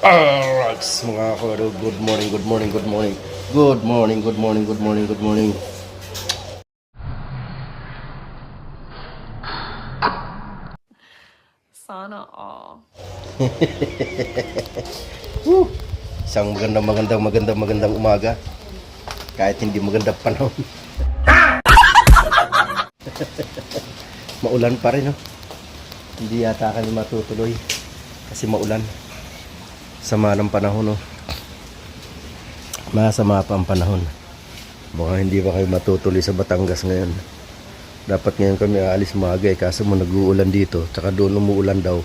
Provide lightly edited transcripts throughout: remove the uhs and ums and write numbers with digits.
Alright, mga kawaru, good morning, good morning, good morning. Good morning, good morning, good morning, good morning. Sana all. Isang magandang umaga. Kahit hindi magandang panahon. Maulan pa rin, no? Hindi yata kami matutuloy kasi maulan. Sama ng panahon, no? Masama pa ang panahon. Baka hindi pa kayo matutuloy sa Batangas ngayon. Dapat ngayon kami aalis maaga kaso mo nag-uulan dito. Tsaka doon umuulan daw.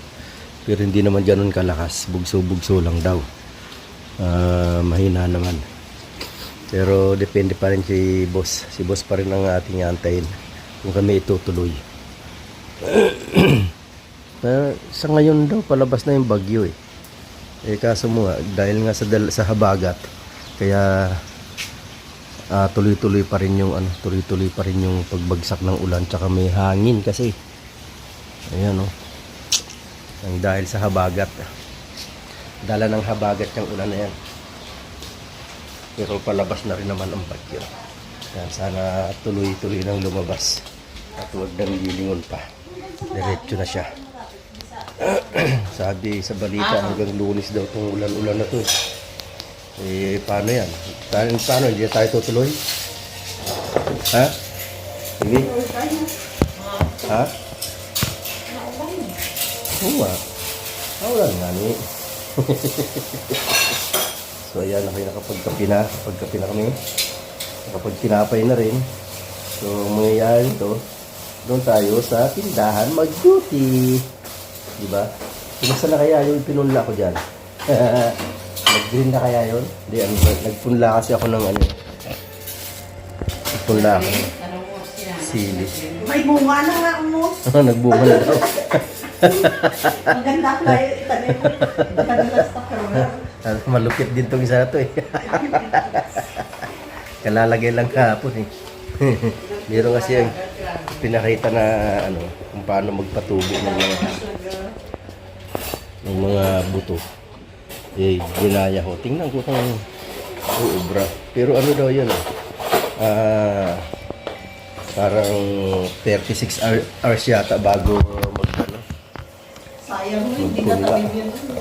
Pero hindi naman ganun kalakas. Bugso-bugso lang daw. Mahina naman. Pero depende pa rin si boss. Si boss pa rin ang ating antayin kung kami itutuloy. Sa ngayon daw palabas na yung bagyo kaso mo nga dahil nga sa habagat kaya tuloy-tuloy pa rin yung pagbagsak ng ulan tsaka may hangin kasi ayan ang dahil sa habagat dala ng habagat yung ulan na yan pero palabas na rin naman ang bagyo. Yan, sana tuloy-tuloy nang lumabas at huwag nang lilingon pa, diretso na siya. Sabi sa balita hanggang Lunes daw itong ulan-ulan na to. Paano yan? Paano? Hindi tayo tutuloy? Ha? Hindi? Ha? Oo nga. Ulan nga ni. So ayan, nakapagkapi na kami. Nakapagtinapay na rin. So mangyayari ito, doon tayo sa tindahan mag-duty. Diba? Pinasa na kaya yung pinunla ko dyan? Nag-green na kaya yun? Hindi, nagpunla kasi ako ng nagpunla ako ng sili. May bunga na nga mo. Nagbunga na daw. Maganda pala yung itanim mo. Madalas na pero. Malupit din tong isa na to Kalalagay lang kahapon Meron kasi yung pinakita na kung paano magpatubo ng mga buto. Ginaya ko. Tingnan ko kung uubra. Pero ano daw yun parang 36 hours yata bago Sayang mo, hindi na tabigyan yung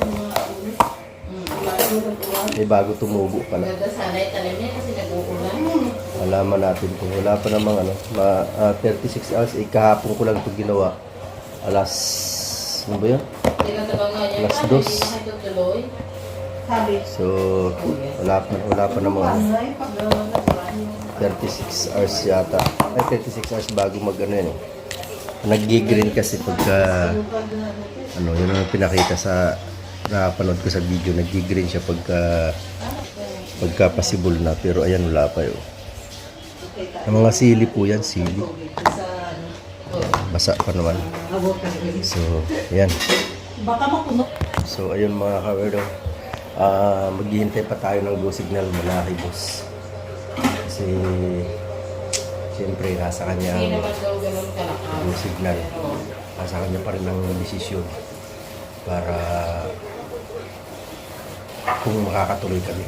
mga bago tumubo pala. Sana'y talim niya kasi nag-uulan. Malaman natin kung wala pa namang 36 hours. Kahapon ko lang ito ginawa. Ano ba yun? Alas 2. So, wala pa namang 36 hours yata. 36 hours bago yan Nag-green kasi pagka yun ang pinakita sa napanood ko sa video, nag-green siya pagka possible na, pero ayan wala pa yun. Ang mga sili po yan, sili. Basa pa naman. So, ayan. So, ayun mga kawerdo. Maghihintay pa tayo ng go signal mula kay boss. Kasi siyempre nasa kanya go signal. Nasa kanya pa rin ang desisyon para kung makakatuloy kami.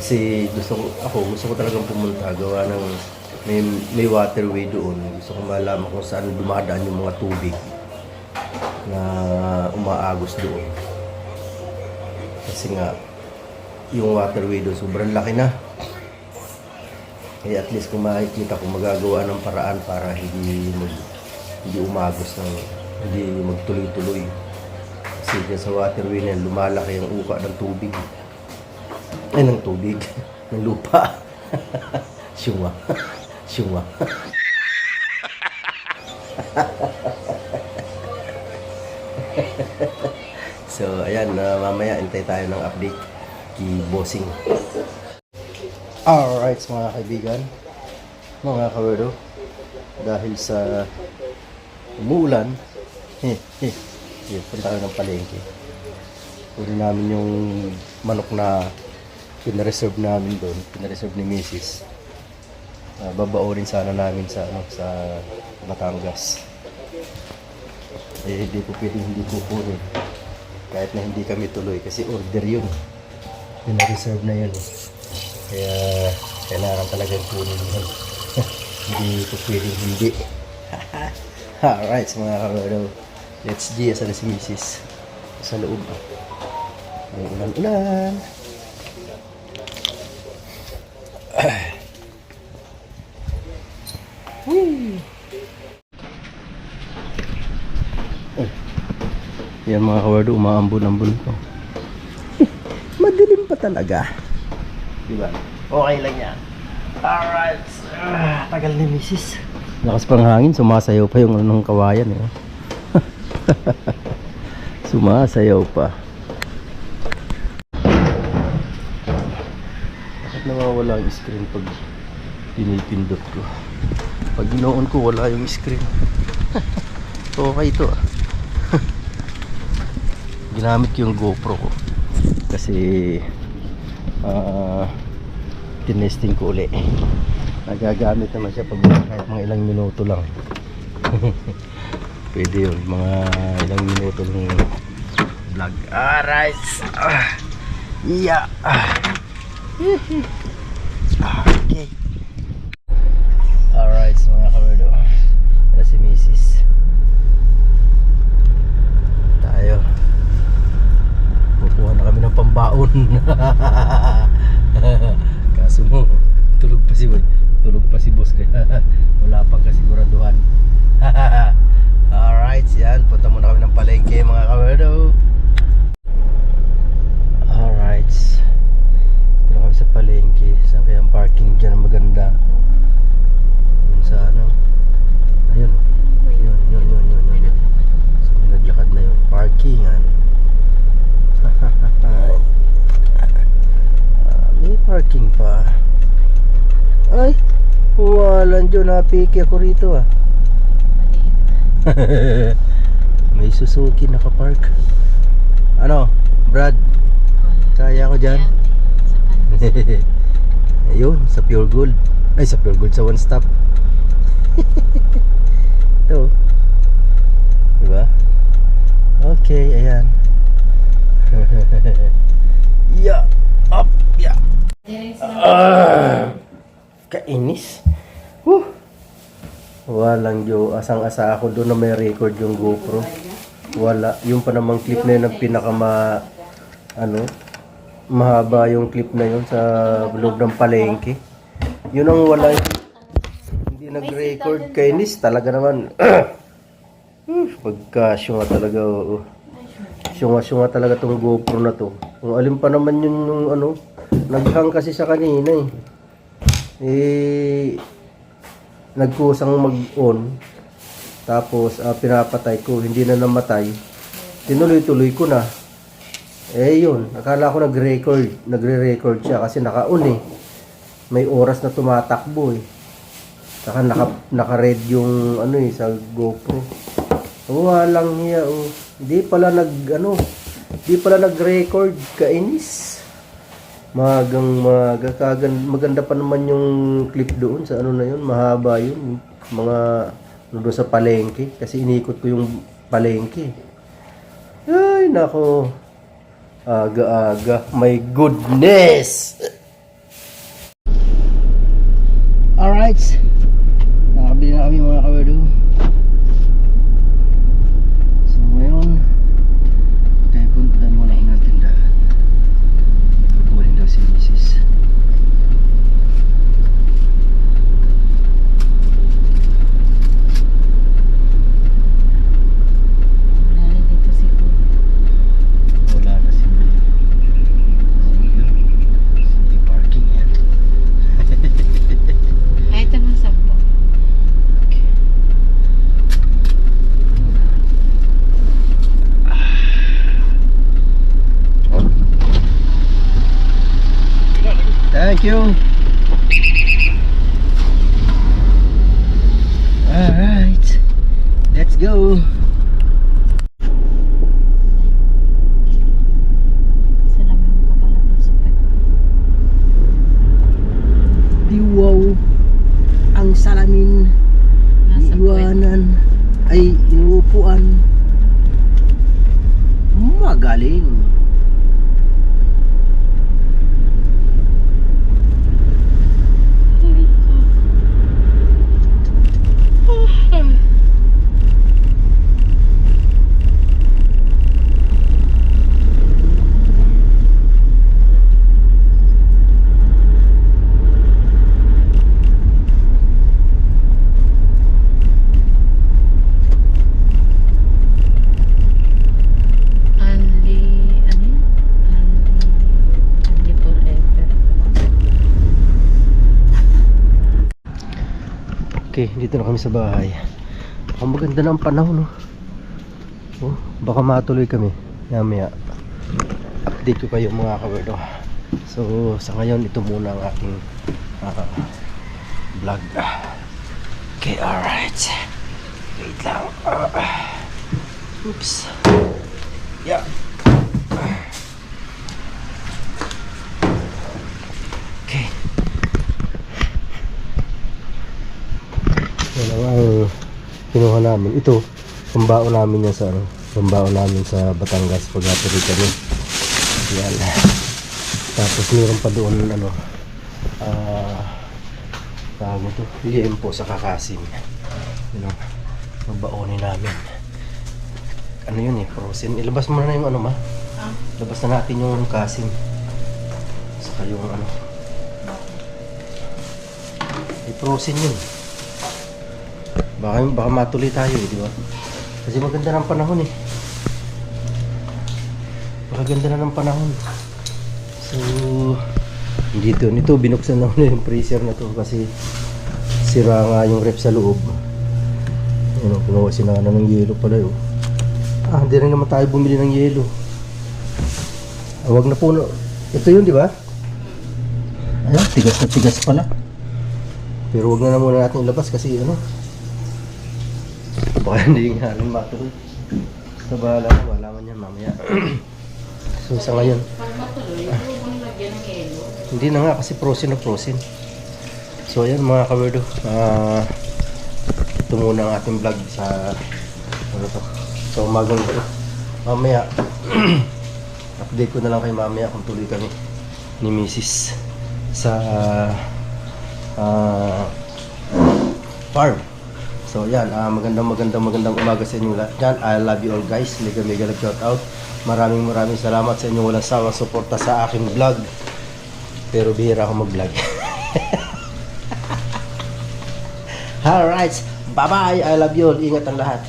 Kasi gusto ko talagang pumunta gawa ng may waterway doon. Gusto ko malaman kung saan dumadaan yung mga tubig na umaagos doon. Kasi nga yung waterway doon sobrang laki na. Kaya at least kung makikita ko magagawa ng paraan para hindi umagos hindi magtuloy-tuloy. Kasi dyan sa waterway na lumalaki ang uka ng tubig. Ng tubig. Ng lupa. Syunga. So, ayan. Mamaya, intay tayo ng update kay Bossing. Alright, mga kaibigan. Mga kawerdo. Dahil sa umuulan, punta tayo ng palengke. Kunin namin yung manok na pinareserve namin doon, pinareserve ni Mrs. Babaorin sana namin sa Batangas. Hindi ko pwedeng hindi kukunin. Kahit na hindi kami tuloy kasi order yun. Pina-reserve na yun. Kaya kailangan talagang kunin yun. Hindi ko pwedeng hindi. Alright mga kabrado. Let's G sa si Mrs. Sa loob. May ulan-ulan. Yan mga kawardo, umaambon-ambon to. Madilim pa talaga. Diba? Okay lang yan. Alright. Tagal ni Mrs. Lakas pang hangin, sumasayaw pa yung anong kawayan. Eh. Sumasayaw pa. Bakit nawawala yung screen pag pinipindot ko? Pag ginoon ko, wala yung screen. Okay ito ah. Ginamit ko yung GoPro ko kasi tinesting ko uli. Nagagamit naman siya pag kahit mga ilang minuto lang. Pwede yun, mga ilang minuto ng vlog. Alright. Yeah. Okay. Alright mga kamerdo, para si Mrs. Tayo kukuha na kami ng pambaon. Kaso mo tulog pa si boss kaya wala pang kasiguraduhan. Alright, yan, punta muna kami ng palengke mga kamerdo. Alright, punta kami sa palengke. Saan kaya ang parking dyan maganda? Yun sa ano, ayun, yun. So may naglakad na yun, parkingan. May parking pa. Ay, walang dyan, napiki ako rito ah. May Suzuki nakapark. Ano, Brad? Kaya ko dyan. Ayun, sa Pure Gold. Ay, sa Pure Gold, sa One Stop. Ito. Diba? Okay, ayan. Yeah, up, yeah. Kainis. Walang jo, asang-asa ako doon na may record yung GoPro. Wala, yung pa namang clip na yun ang mahaba yung clip na yun sa loob ng palengke. Yun ang wala, hindi nag-record. Kainis talaga naman. Pagka-syunga talaga, oo. Syunga talaga tong GoPro na to. Kung alin pa naman yun yung naghang kasi sa kanina nagkusang mag-on. Tapos pinapatay ko, hindi na namatay. Tinuloy-tuloy ko na. Yun, akala ko nagre-record siya kasi naka-on May oras na tumatakbo Saka naka-red yung sa GoPro. Walang hiya Di pala nag-record, kainis. Maganda pa naman yung clip doon sa na yun, mahaba yun. Mga doon sa palengke kasi inikot ko yung palengke. Ay nako. Aga-aga, my goodness. Alright. Nakabili na kami mga kawerdo. So ngayon tayo punta muna ng tindahan. Kukunin daw si Mrs. Wala na si Mili. Hindi parking yan. Kahit anong sampo. Thank you. Alright. Let's go. Salamin ko pala ito sa pet. Diwaw. Ang salamin. Nasa puwet. Iwanan. Ay, inuupuan. Magaling. Okay, dito na kami sa bahay. Ang maganda na ang panahon, no? Oh, baka matuloy kami mamaya. Update ko kayo mga kawerdo. So sa ngayon ito muna ang aking vlog. Okay, alright. Wait lang. Oops. Yeah. Okay. Yan ang kinuha namin. Ito, pambao namin yan sa ano, pambao namin sa Batangas pag natuloy kami. Yan. Tapos meron pa doon ano, tawag ito, liempo sa kakasim. Yun ang magbaonin namin. Ano yun eh, frozen. Ilabas mo na yung ano ma. Labas na natin yung kasim. Saka yung ano. I-frozen yun. Baka matuloy tayo eh, di ba? Kasi maganda ng panahon eh. Maganda na ng panahon. So, dito, nito binuksan na yung freezer na to kasi sira nga yung ref sa loob. Yan o, kinuha sinana ng yelo pala yun. Hindi rin naman tayo bumili ng yelo. Wag na po, no. Ito yun, di ba? Ayan, tigas na tigas pala. Pero wag na muna natin ilabas kasi ano, baka hindi nga rin matuloy. So bahala man yan mamaya. So sa ngayon, Pag matuloy, huwag mong lagyan ng yelo. hindi na nga kasi frozen na frozen. So ayan mga kawerdo, ito muna ang ating vlog sa ano to, sa umagang ito. Mamaya update ko na lang kayo mamaya kung tuloy kami ni Mrs. sa farm. So yan, magandang umaga sa inyo lahat dyan. I love you all guys. Mega shout out. Maraming salamat sa inyo walang sawang suporta sa aking vlog. Pero bihira ako mag-vlog. Alright, bye bye. I love you all. Ingat ang lahat.